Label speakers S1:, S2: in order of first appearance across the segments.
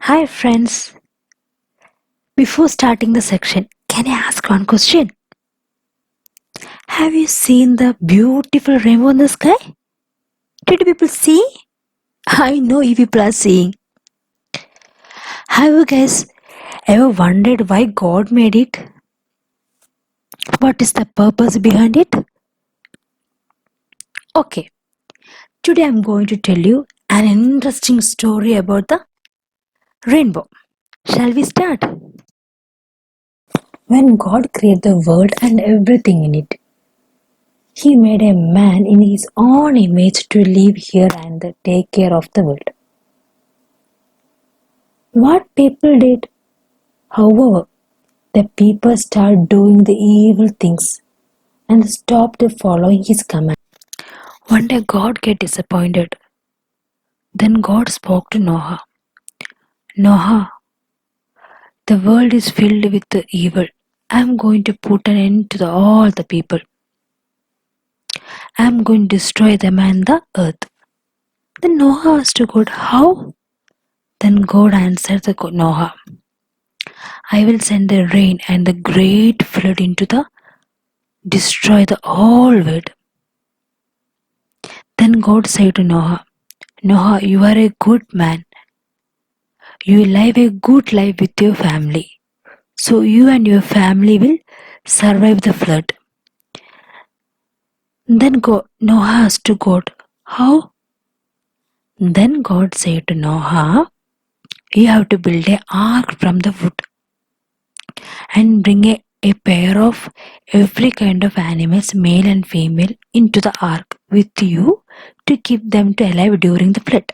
S1: Hi friends, before starting the section, can I ask one question? Have you seen the beautiful rainbow in the sky? Did people see? I know you people are seeing. Have you guys ever wondered why God made it? What is the purpose behind it? Okay, today I'm going to tell you an interesting story about the rainbow. Shall we start? When God created the world and everything in it, He made a man in His own image to live here and take care of the world. What people did, however, the people started doing the evil things and stopped following His command. One day God get disappointed. Then God spoke to Noah. Noah, the world is filled with the evil. I am going to put an end to all the people. I am going to destroy them and the earth. Then Noah asked God, how? Then God answered Noah, I will send the rain and the great flood into the destroy the whole world. Then God said to Noah, Noah, you are a good man. You will live a good life with your family. So you and your family will survive the flood. Then Noah asked to God, how? Then God said to Noah, you have to build an ark from the wood and bring a pair of every kind of animals, male and female, into the ark with you to keep them to alive during the flood.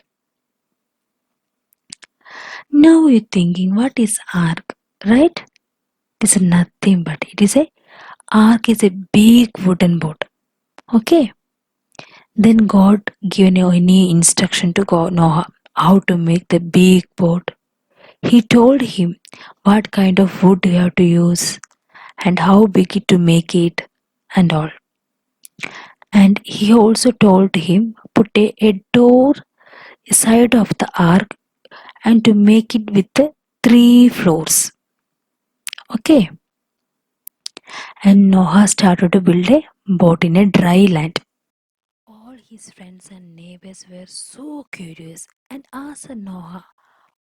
S1: Now you're thinking, what is ark, right? It is nothing but it is a ark is a big wooden boat. Okay. Then God gave any instruction to Noah how to make the big boat. He told him what kind of wood you have to use and how big it to make it and all. And he also told him put a door side of the ark and to make it with the 3 floors. Okay. And Noah started to build a boat in a dry land. All his friends and neighbors were so curious and asked Noah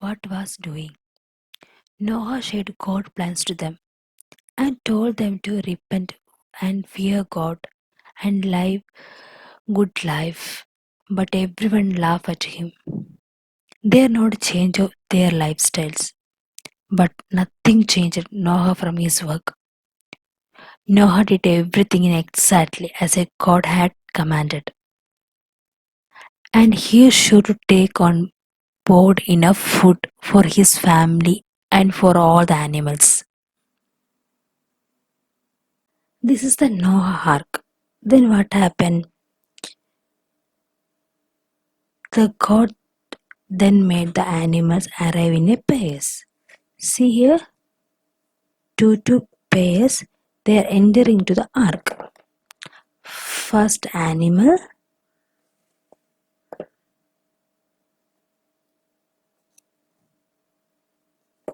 S1: what was doing. Noah shared God's plans to them and told them to repent and fear God and live good life. But everyone laughed at him. They not change their lifestyles, but nothing changed Noah from his work. Noah did everything exactly as a God had commanded, and he should take on board enough food for his family and for all the animals. This is the Noah ark. Then what happened? The God then made the animals arrive in a pairs. See here, two pairs. They are entering to the ark. First animal,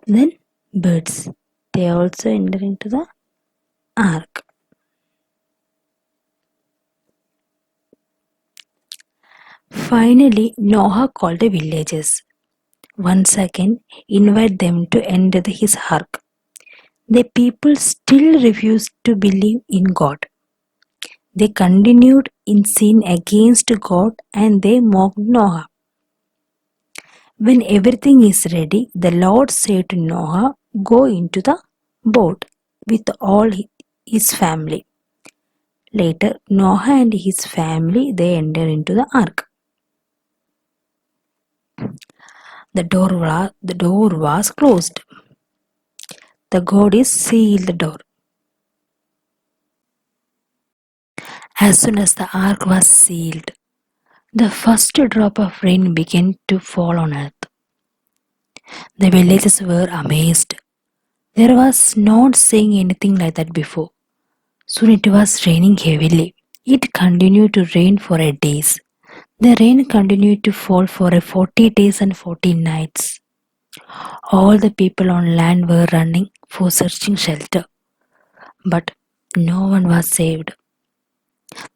S1: then birds. They also enter into the ark. Finally, Noah called the villagers. Once again, invite them to enter his ark. The people still refused to believe in God. They continued in sin against God and they mocked Noah. When everything is ready, the Lord said to Noah, go into the boat with all his family. Later, Noah and his family they enter into the ark. The door was closed. The God is sealed the door. As soon as the ark was sealed, the first drop of rain began to fall on earth. The villagers were amazed. There was not saying anything like that before. Soon it was raining heavily. It continued to rain for days. The rain continued to fall for 40 days and 40 nights. All the people on land were running for searching shelter, but no one was saved.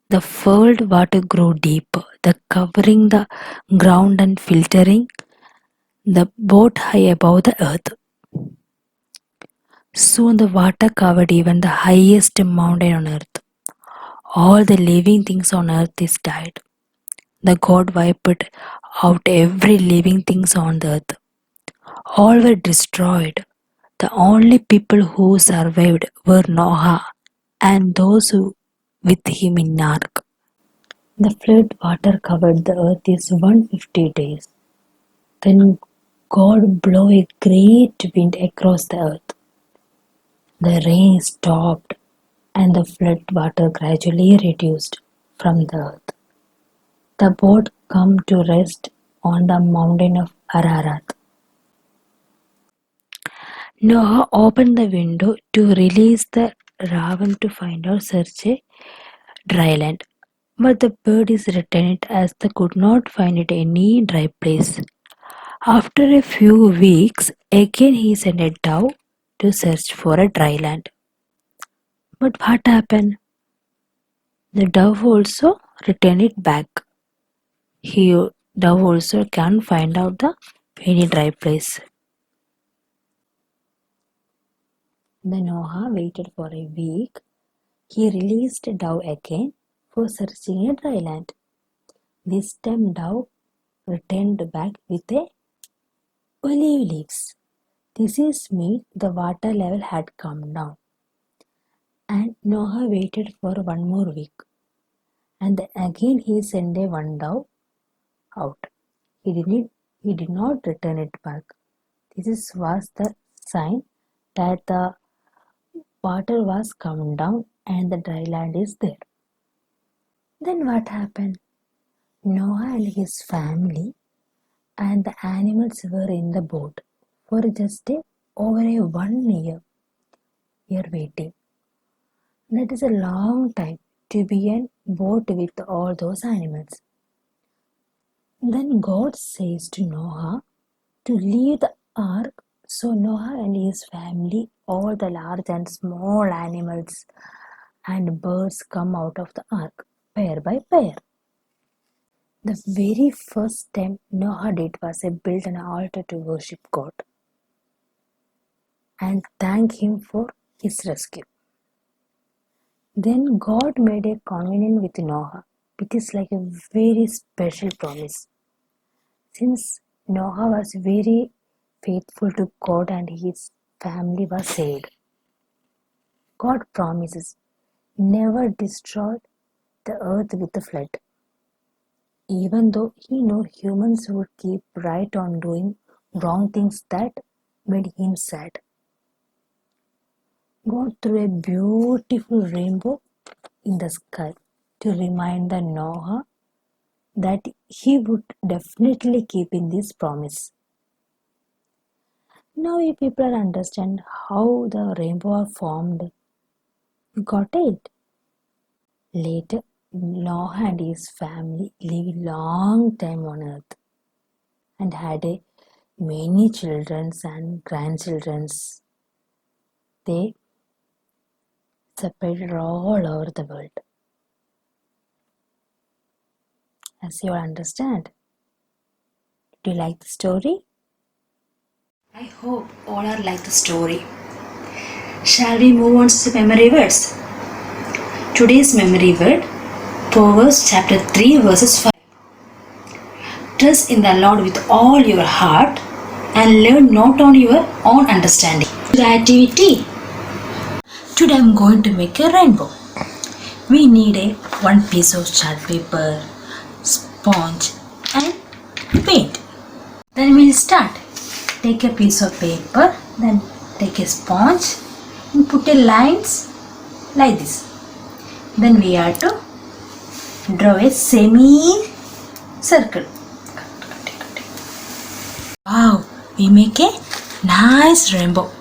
S1: The fouled water grew deeper, the covering the ground and filtering the boat high above the earth. Soon the water covered even the highest mountain on earth. All the living things on earth is died. The God wiped out every living things on the earth. All were destroyed. The only people who survived were Noah and those who with him in ark. The flood water covered the earth is 150 days. Then God blew a great wind across the earth. The rain stopped and the flood water gradually reduced from the earth. The boat came to rest on the mountain of Ararat. Noah opened the window to release the raven to find out search a dry land. But the bird is returned as they could not find it any dry place. After a few weeks, again he sent a dove to search for a dry land. But what happened? The dove also returned it back. He dove also can't find out the any dry place. Then Noah waited for a week. He released dove again for searching a dry land. This time dove returned back with a olive leaves. This is mean the water level had come down. And Noah waited for one more week. And again he sent a one dove out. He did not return it back. This was the sign that the water was come down and the dry land is there. Then what happened? Noah and his family and the animals were in the boat for just over a 1 year. You're waiting. That is a long time to be in boat with all those animals. Then God says to Noah to leave the ark. So Noah and his family, all the large and small animals and birds come out of the ark, pair by pair. The very first time Noah did was to build an altar to worship God and thank Him for His rescue. Then God made a covenant with Noah. It is like a very special promise. Since Noah was very faithful to God and his family was saved, God promises never destroy the earth with the flood. Even though He knew humans would keep right on doing wrong things that made Him sad. God threw a beautiful rainbow in the sky to remind the Noah that he would definitely keep in this promise. Now you people understand how the rainbow are formed. Got it? Later, Noah and his family lived long time on earth and had many children and grandchildren. They separated all over the world. As you all understand. Do you like the story? I hope all are like the story. Shall we move on to memory words? Today's memory word, Proverbs chapter 3 verses 5. Trust in the Lord with all your heart and learn not on your own understanding. The activity. Today I am going to make a rainbow. We need one piece of chart paper, sponge and paint. Then we'll start. Take a piece of paper, then take a sponge and put a lines like this. Then we have to draw a semi-circle. Wow, we make a nice rainbow.